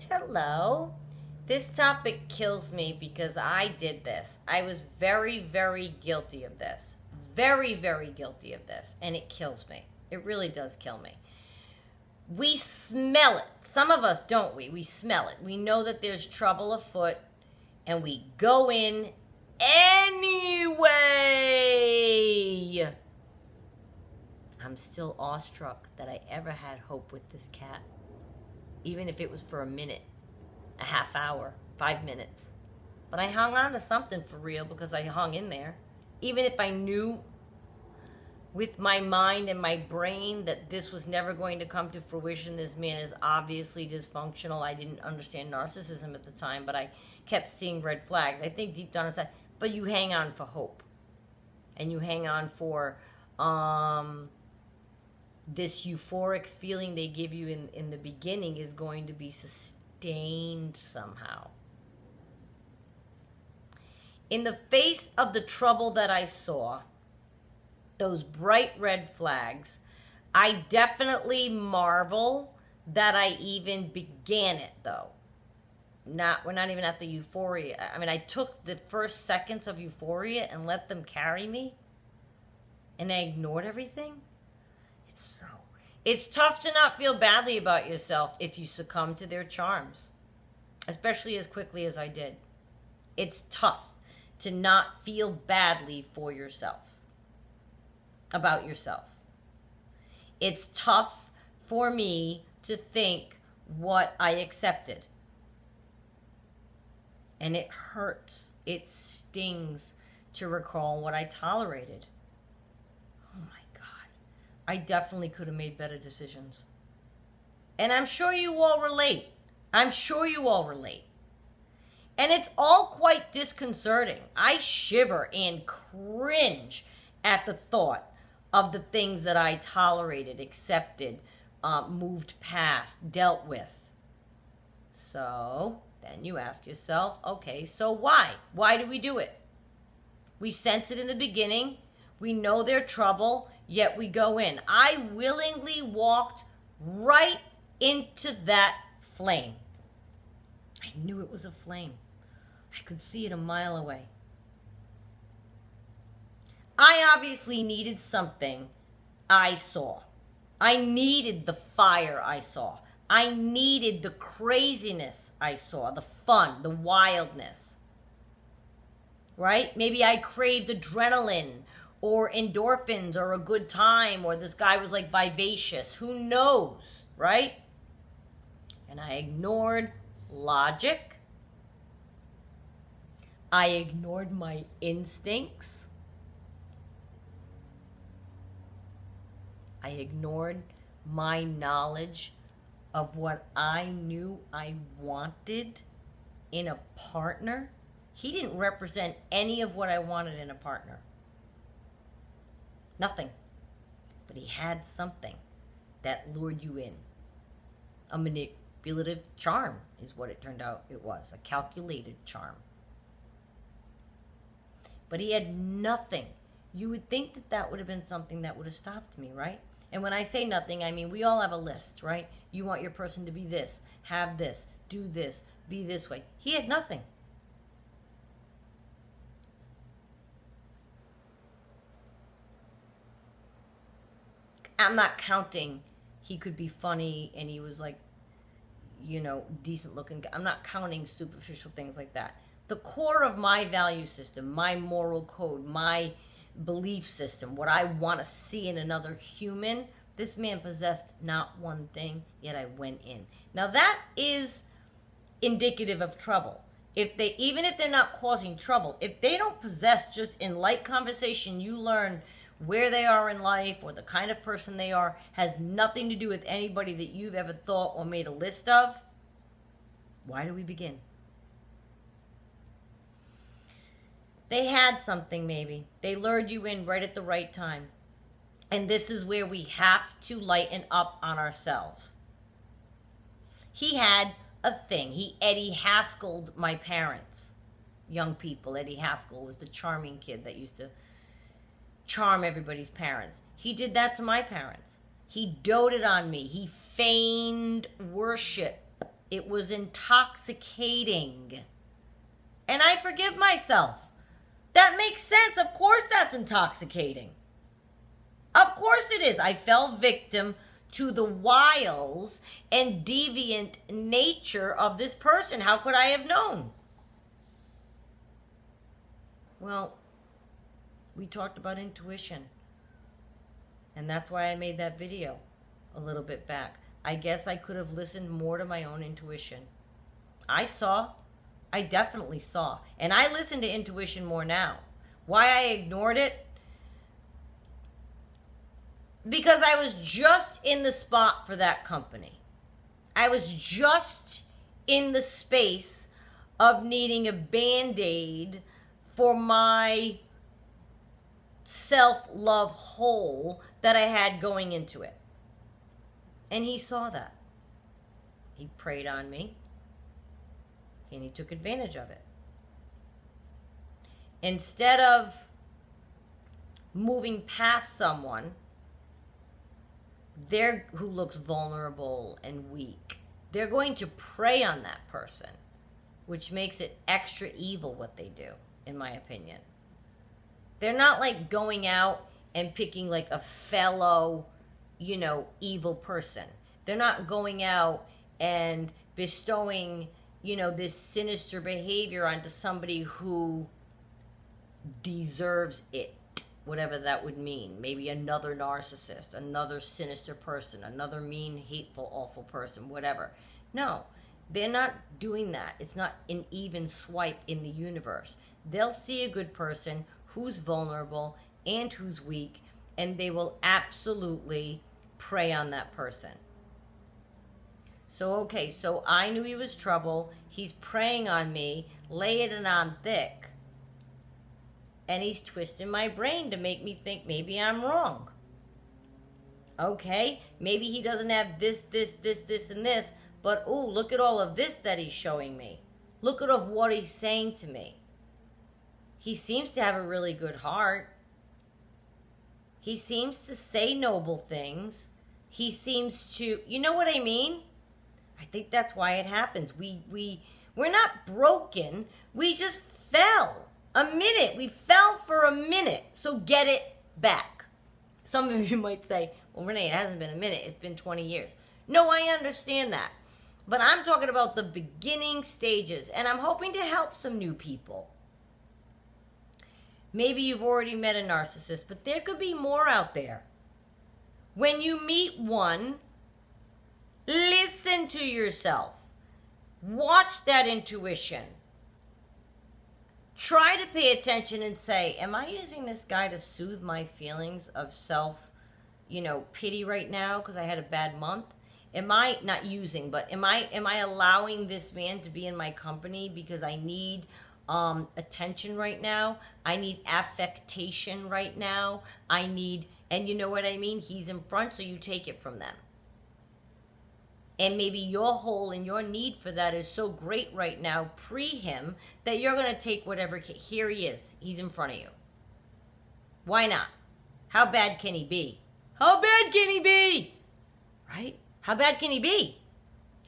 Hello. This topic kills me because I did this. I was very, very guilty of this. Very, very guilty of this. And it kills me. It really does kill me. We smell it. Some of us don't we? We smell it. We know that there's trouble afoot and we go in anyway. I'm still awestruck that I ever had hope with this cat. Even if it was for a minute, a half hour, 5 minutes. But I hung on to something for real because I hung in there. Even if I knew with my mind and my brain that this was never going to come to fruition. This man is obviously dysfunctional. I didn't understand narcissism at the time, but I kept seeing red flags. I think deep down inside, but you hang on for hope. And you hang on for this euphoric feeling they give you in the beginning is going to be sustained somehow. In the face of the trouble that I saw, those bright red flags, I definitely marvel that I even began it, though. We're not even at the euphoria. I mean, I took the first seconds of euphoria and let them carry me, and I ignored everything. It's tough to not feel badly about yourself if you succumb to their charms, especially as quickly as I did. It's tough to not feel badly for yourself, about yourself. It's tough for me to think what I accepted. And it hurts, it stings to recall what I tolerated. Oh my God. I definitely could have made better decisions. And I'm sure you all relate. I'm sure you all relate. And it's all quite disconcerting. I shiver and cringe at the thought of the things that I tolerated, accepted, moved past, dealt with. So then you ask yourself, okay, so why? Why do we do it? We sense it in the beginning. We know their trouble, yet we go in. I willingly walked right into that flame. I knew it was a flame. I could see it a mile away. I obviously needed something I saw. I needed the fire I saw. I needed the craziness I saw, the fun, the wildness. Right? Maybe I craved adrenaline or endorphins or a good time, or this guy was like vivacious. Who knows, right? And I ignored logic. I ignored my instincts. I ignored my knowledge of what I knew I wanted in a partner. He didn't represent any of what I wanted in a partner. Nothing. But he had something that lured you in. A manipulative charm is what it turned out it was. A calculated charm. But he had nothing. You would think that that would have been something that would have stopped me, right? And when I say nothing, I mean we all have a list, right? You want your person to be this, have this, do this, be this way. He had nothing. I'm not counting he could be funny and he was like, decent looking. I'm not counting superficial things like that. The core of my value system, my moral code, my belief system, what I want to see in another human, this man possessed not one thing, yet I went in. Now that is indicative of trouble. Even if they're not causing trouble, if they don't possess, just in light conversation, you learn where they are in life or the kind of person they are, has nothing to do with anybody that you've ever thought or made a list of. Why do we begin? They had something maybe. They lured you in right at the right time. And this is where we have to lighten up on ourselves. He had a thing. He Eddie Haskell'd my parents. Young people. Eddie Haskell was the charming kid that used to charm everybody's parents. He did that to my parents. He doted on me. He feigned worship It was intoxicating. And I forgive myself. That makes sense. Of course that's intoxicating. Of course it is. I fell victim to the wiles and deviant nature of this person. How could I have known? Well, we talked about intuition. And that's why I made that video a little bit back. I guess I could have listened more to my own intuition. I definitely saw. And I listen to intuition more now. Why I ignored it? Because I was just in the spot for that company. I was just in the space of needing a Band-Aid for my self-love hole that I had going into it. And he saw that. He preyed on me. And he took advantage of it. Instead of moving past someone who looks vulnerable and weak, they're going to prey on that person, which makes it extra evil what they do, in my opinion. They're not like going out and picking like a fellow, evil person. They're not going out and bestowing, this sinister behavior onto somebody who deserves it, whatever that would mean. Maybe another narcissist, another sinister person, another mean, hateful, awful person, whatever. No, they're not doing that. It's not an even swipe in the universe. They'll see a good person who's vulnerable and who's weak, and they will absolutely prey on that person. So I knew he was trouble. He's preying on me, laying it on thick. And he's twisting my brain to make me think maybe I'm wrong. Okay, maybe he doesn't have this, and this, but look at all of this that he's showing me. Look at what he's saying to me. He seems to have a really good heart. He seems to say noble things. He seems to, you know what I mean? I think that's why it happens. We're not broken. We just fell. We fell for a minute. So get it back. Some of you might say, well, Renee, it hasn't been a minute. It's been 20 years. No, I understand that. But I'm talking about the beginning stages. And I'm hoping to help some new people. Maybe you've already met a narcissist, but there could be more out there. When you meet one, listen to yourself. Watch that intuition. Try to pay attention and say, am I using this guy to soothe my feelings of pity right now because I had a bad month? Am I not using, but am I allowing this man to be in my company because I need attention right now? I need affectation right now. And you know what I mean? He's in front, so you take it from them. And maybe your hole and your need for that is so great right now, pre him, that you're going to take whatever. Here he is. He's in front of you. Why not? How bad can he be? How bad can he be? Right? How bad can he be?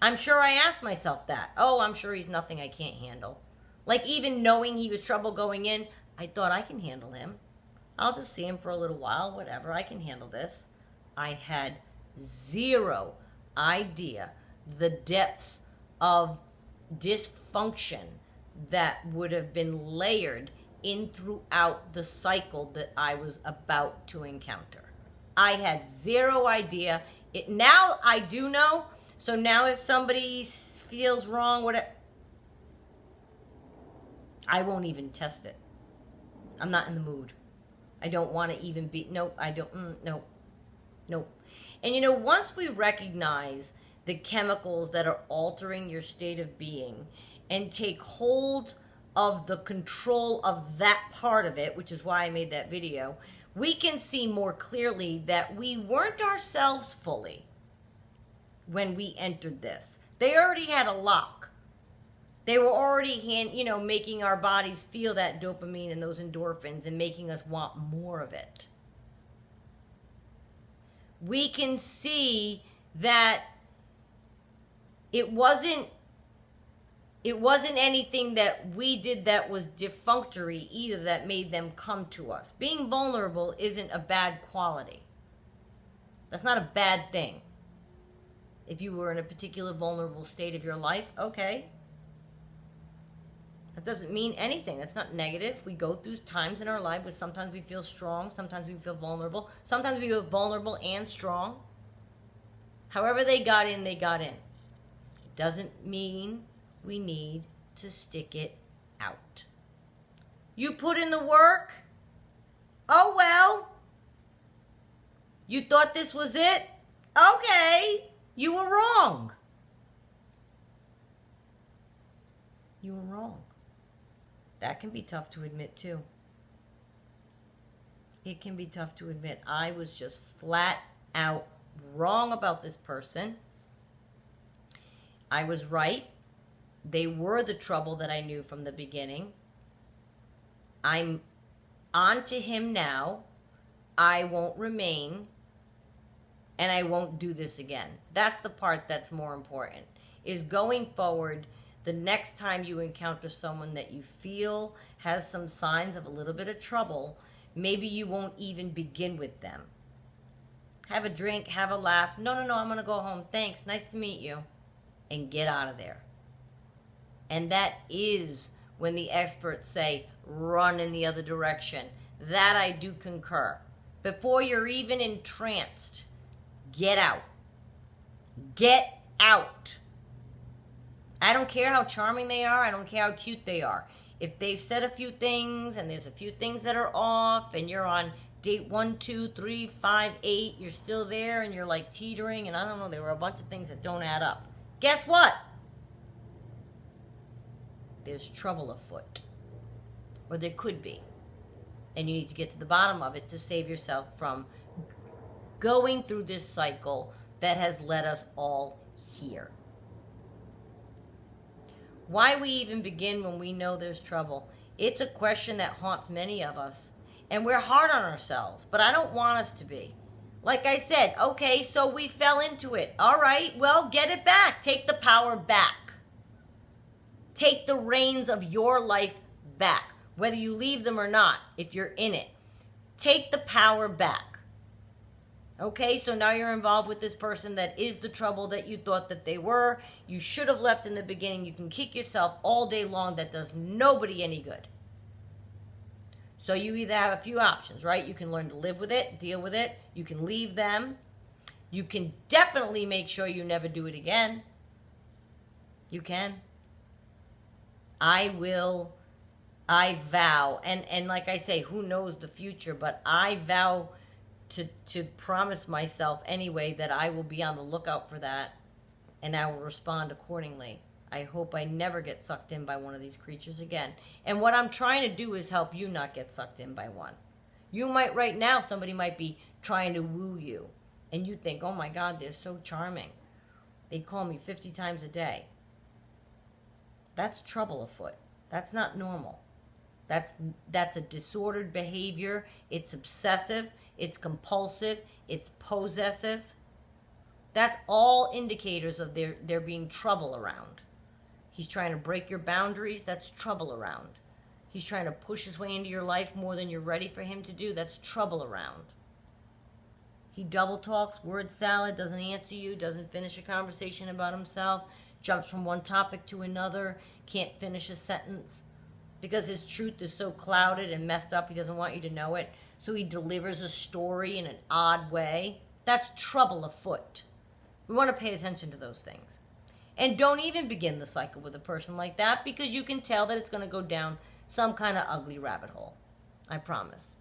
I'm sure I asked myself that. I'm sure he's nothing I can't handle. Like even knowing he was trouble going in, I thought I can handle him. I'll just see him for a little while, whatever. I can handle this. I had zero idea the depths of dysfunction that would have been layered in throughout the cycle that I was about to encounter. I had zero idea. Now I do know. So now if somebody feels wrong, whatever, I won't even test it. I'm not in the mood. I don't want to even be, nope, I don't, nope. And once we recognize the chemicals that are altering your state of being and take hold of the control of that part of it, which is why I made that video, we can see more clearly that we weren't ourselves fully when we entered this. They already had a lock. They were already making our bodies feel that dopamine and those endorphins and making us want more of it. We can see that it wasn't It wasn't anything that we did that was defunctory either that made them come to us. Being vulnerable isn't a bad quality. That's not a bad thing. If you were in a particular vulnerable state of your life, okay. That doesn't mean anything. That's not negative. We go through times in our life where sometimes we feel strong, sometimes we feel vulnerable, sometimes we feel vulnerable and strong. However they got in, they got in. It doesn't mean we need to stick it out. You put in the work? Oh well. You thought this was it? Okay. You were wrong. You were wrong. That can be tough to admit too. It can be tough to admit. I was just flat out wrong about this person. I was right. They were the trouble that I knew from the beginning. I'm on to him now. I won't remain. And I won't do this again. That's the part that's more important. Is going forward, the next time you encounter someone that you feel has some signs of a little bit of trouble, maybe you won't even begin with them. Have a drink, have a laugh. No, I'm going to go home. Thanks, nice to meet you. And get out of there. And that is when the experts say, run in the other direction. That I do concur. Before you're even entranced, get out. Get out. I don't care how charming they are. I don't care how cute they are. If they've said a few things and there's a few things that are off and you're on date 1, 2, 3, 5, 8, you're still there and you're like teetering and I don't know, there were a bunch of things that don't add up. Guess what? There's trouble afoot. Or there could be. And you need to get to the bottom of it to save yourself from going through this cycle that has led us all here. Why we even begin when we know there's trouble? It's a question that haunts many of us. And we're hard on ourselves, but I don't want us to be. Like I said, okay, so we fell into it. All right, well, get it back. Take the power back. Take the reins of your life back, whether you leave them or not, if you're in it. Take the power back. Okay, so now you're involved with this person that is the trouble that you thought that they were. You should have left in the beginning. You can kick yourself all day long. That does nobody any good. So you either have a few options, right? You can learn to live with it, deal with it. You can leave them. You can definitely make sure you never do it again. You can. I vow, and like I say, who knows the future, but I vow to promise myself anyway that I will be on the lookout for that and I will respond accordingly. I hope I never get sucked in by one of these creatures again. And what I'm trying to do is help you not get sucked in by one. You might, right now, somebody might be trying to woo you and you think, oh my God, they're so charming. They call me 50 times a day. That's trouble afoot. That's not normal. That's a disordered behavior. It's obsessive. It's compulsive. It's possessive. That's all indicators of there being trouble around. He's trying to break your boundaries. That's trouble around. He's trying to push his way into your life more than you're ready for him to do. That's trouble around. He double talks, word salad, doesn't answer you, doesn't finish a conversation about himself, jumps from one topic to another, can't finish a sentence. Because his truth is so clouded and messed up, he doesn't want you to know it. So he delivers a story in an odd way. That's trouble afoot. We want to pay attention to those things. And don't even begin the cycle with a person like that because you can tell that it's going to go down some kind of ugly rabbit hole. I promise.